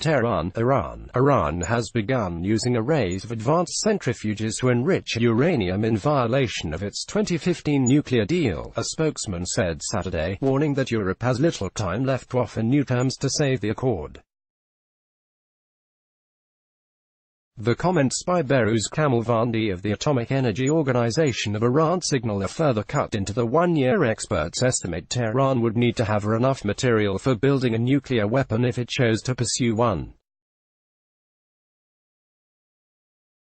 Tehran, Iran. Iran has begun using arrays of advanced centrifuges to enrich uranium in violation of its 2015 nuclear deal, a spokesman said Saturday, warning that Europe has little time left to offer new terms to save the accord. The comments by Behrouz Kamalvandi of the Atomic Energy Organization of Iran signal a further cut into the 1 year. Experts estimate Tehran would need to have enough material for building a nuclear weapon if it chose to pursue one.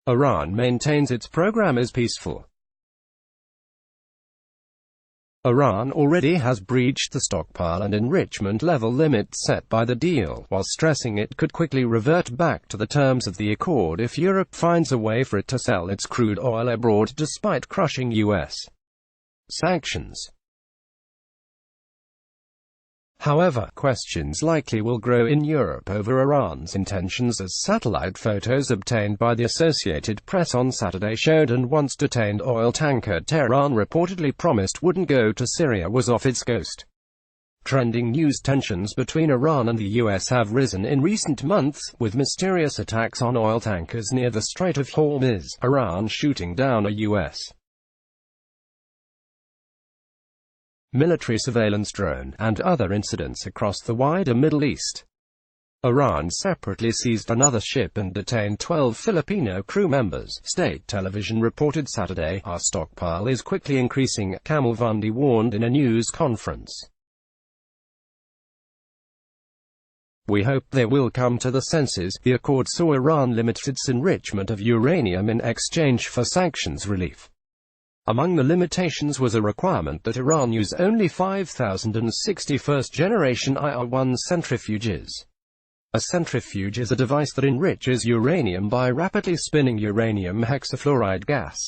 Iran maintains its program is peaceful. Iran already has breached the stockpile and enrichment level limits set by the deal, while stressing it could quickly revert back to the terms of the accord if Europe finds a way for it to sell its crude oil abroad despite crushing U.S. sanctions. However, questions likely will grow in Europe over Iran's intentions, as satellite photos obtained by the Associated Press on Saturday showed an once detained oil tanker Tehran reportedly promised wouldn't go to Syria was off its coast. Trending news: tensions between Iran and the U.S. have risen in recent months, with mysterious attacks on oil tankers near the Strait of Hormuz, Iran shooting down a U.S. military surveillance drone, and other incidents across the wider Middle East. Iran separately seized another ship and detained 12 Filipino crew members, state television reported Saturday. Our stockpile is quickly increasing, Kamalvandi warned in a news conference. We hope they will come to the senses. The accord saw Iran limit its enrichment of uranium in exchange for sanctions relief. Among the limitations was a requirement that Iran use only 5,060 first-generation IR-1 centrifuges. A centrifuge is a device that enriches uranium by rapidly spinning uranium hexafluoride gas.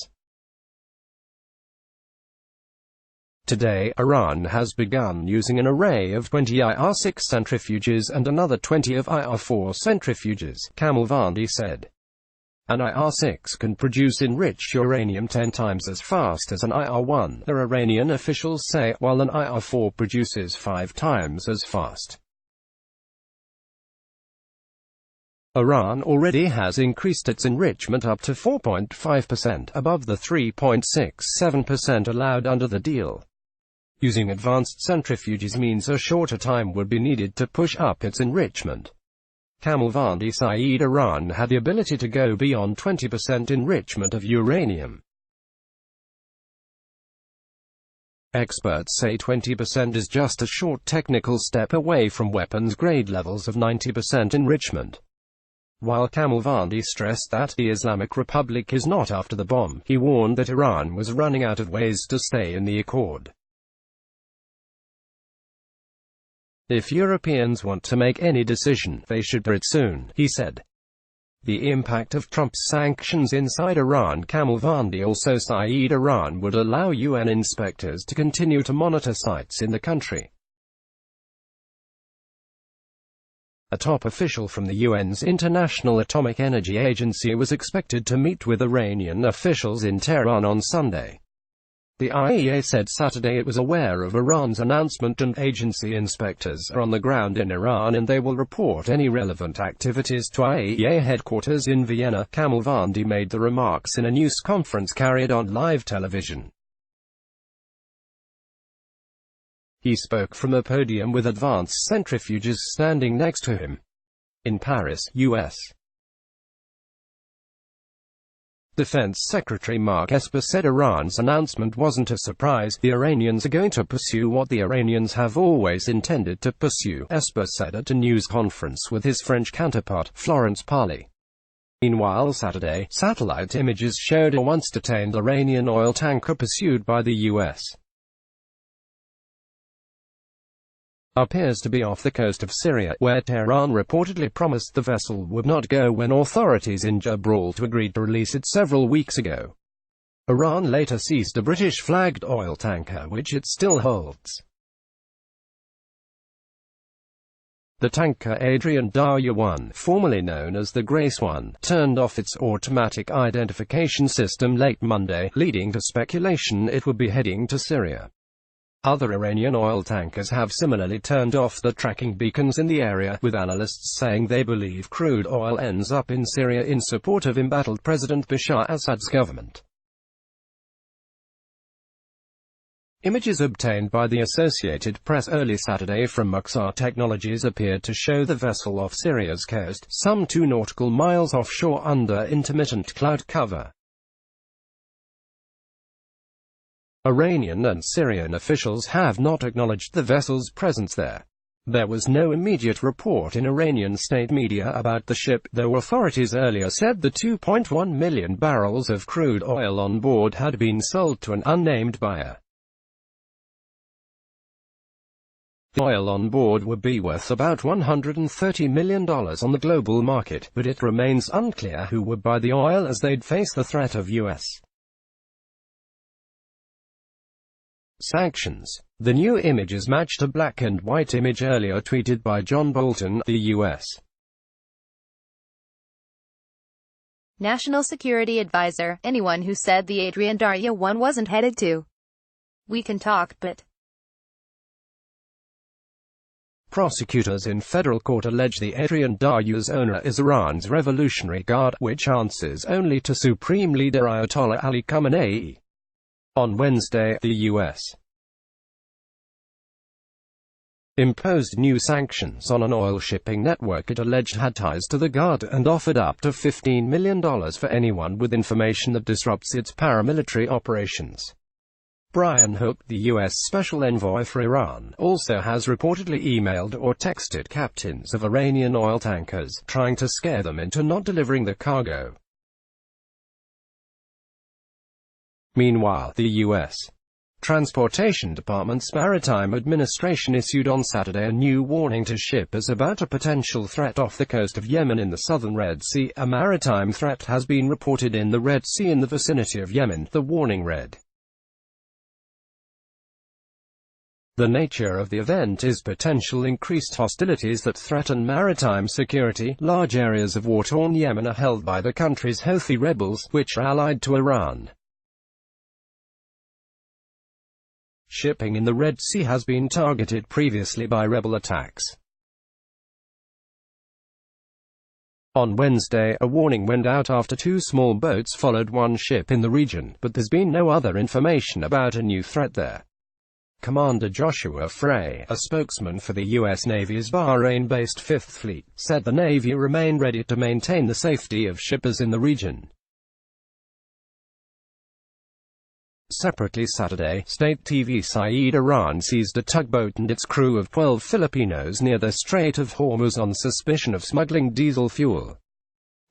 Today, Iran has begun using an array of 20 IR-6 centrifuges and another 20 of IR-4 centrifuges, Kamalvandi said. An IR-6 can produce enriched uranium 10 times as fast as an IR-1, the Iranian officials say, while an IR-4 produces 5 times as fast. Iran already has increased its enrichment up to 4.5%, above the 3.67% allowed under the deal. Using advanced centrifuges means a shorter time would be needed to push up its enrichment. Kamalvandi said Iran had the ability to go beyond 20% enrichment of uranium. Experts say 20% is just a short technical step away from weapons-grade levels of 90% enrichment. While Kamalvandi stressed that the Islamic Republic is not after the bomb, he warned that Iran was running out of ways to stay in the accord. If Europeans want to make any decision, they should do it soon, he said. The impact of Trump's sanctions inside Iran. Kamalvandi also said Iran would allow UN inspectors to continue to monitor sites in the country. A top official from the UN's International Atomic Energy Agency was expected to meet with Iranian officials in Tehran on Sunday. The IAEA said Saturday it was aware of Iran's announcement and agency inspectors are on the ground in Iran and they will report any relevant activities to IAEA headquarters in Vienna. Kamalvandi made the remarks in a news conference carried on live television. He spoke from a podium with advanced centrifuges standing next to him. In Paris, U.S. Defense Secretary Mark Esper said Iran's announcement wasn't a surprise. The Iranians are going to pursue what the Iranians have always intended to pursue, Esper said at a news conference with his French counterpart, Florence Parly. Meanwhile, Saturday, satellite images showed a once detained Iranian oil tanker pursued by the U.S. appears to be off the coast of Syria, where Tehran reportedly promised the vessel would not go when authorities in Gibraltar agreed to release it several weeks ago. Iran later seized a British-flagged oil tanker which it still holds. The tanker Adrian Darya 1, formerly known as the Grace 1, turned off its automatic identification system late Monday, leading to speculation it would be heading to Syria. Other Iranian oil tankers have similarly turned off the tracking beacons in the area, with analysts saying they believe crude oil ends up in Syria in support of embattled President Bashar Assad's government. Images obtained by the Associated Press early Saturday from Muxar Technologies appeared to show the vessel off Syria's coast, some 2 nautical miles offshore under intermittent cloud cover. Iranian and Syrian officials have not acknowledged the vessel's presence there. There was no immediate report in Iranian state media about the ship, though authorities earlier said the 2.1 million barrels of crude oil on board had been sold to an unnamed buyer. The oil on board would be worth about $130 million on the global market, but it remains unclear who would buy the oil as they'd face the threat of U.S. sanctions. The new images matched a black and white image earlier tweeted by John Bolton, the U.S. National Security Advisor. Anyone who said the Adrian Darya 1 wasn't headed to. We can talk, but prosecutors in federal court allege the Adrian Darya's owner is Iran's Revolutionary Guard, which answers only to Supreme Leader Ayatollah Ali Khamenei. On Wednesday, the U.S. imposed new sanctions on an oil shipping network it alleged had ties to the Guard, and offered up to $15 million for anyone with information that disrupts its paramilitary operations. Brian Hook, the U.S. Special Envoy for Iran, also has reportedly emailed or texted captains of Iranian oil tankers, trying to scare them into not delivering the cargo. Meanwhile, the U.S. Transportation Department's Maritime Administration issued on Saturday a new warning to shippers about a potential threat off the coast of Yemen in the southern Red Sea. A maritime threat has been reported in the Red Sea in the vicinity of Yemen, the warning read. The nature of the event is potential increased hostilities that threaten maritime security. Large areas of war-torn Yemen are held by the country's Houthi rebels, which are allied to Iran. Shipping in the Red Sea has been targeted previously by rebel attacks. On Wednesday, a warning went out after 2 small boats followed one ship in the region, but there's been no other information about a new threat there. Commander Joshua Frey, a spokesman for the U.S. Navy's Bahrain-based Fifth Fleet, said the Navy remained ready to maintain the safety of shippers in the region. Separately Saturday, state TV Saeed Iran seized a tugboat and its crew of 12 Filipinos near the Strait of Hormuz on suspicion of smuggling diesel fuel.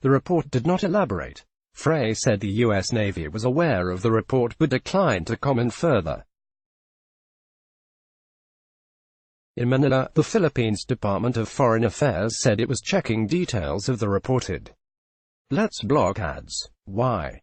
The report did not elaborate. Frey said the U.S. Navy was aware of the report but declined to comment further. In Manila, the Philippines Department of Foreign Affairs said it was checking details of the reported "Let's block ads. Why?"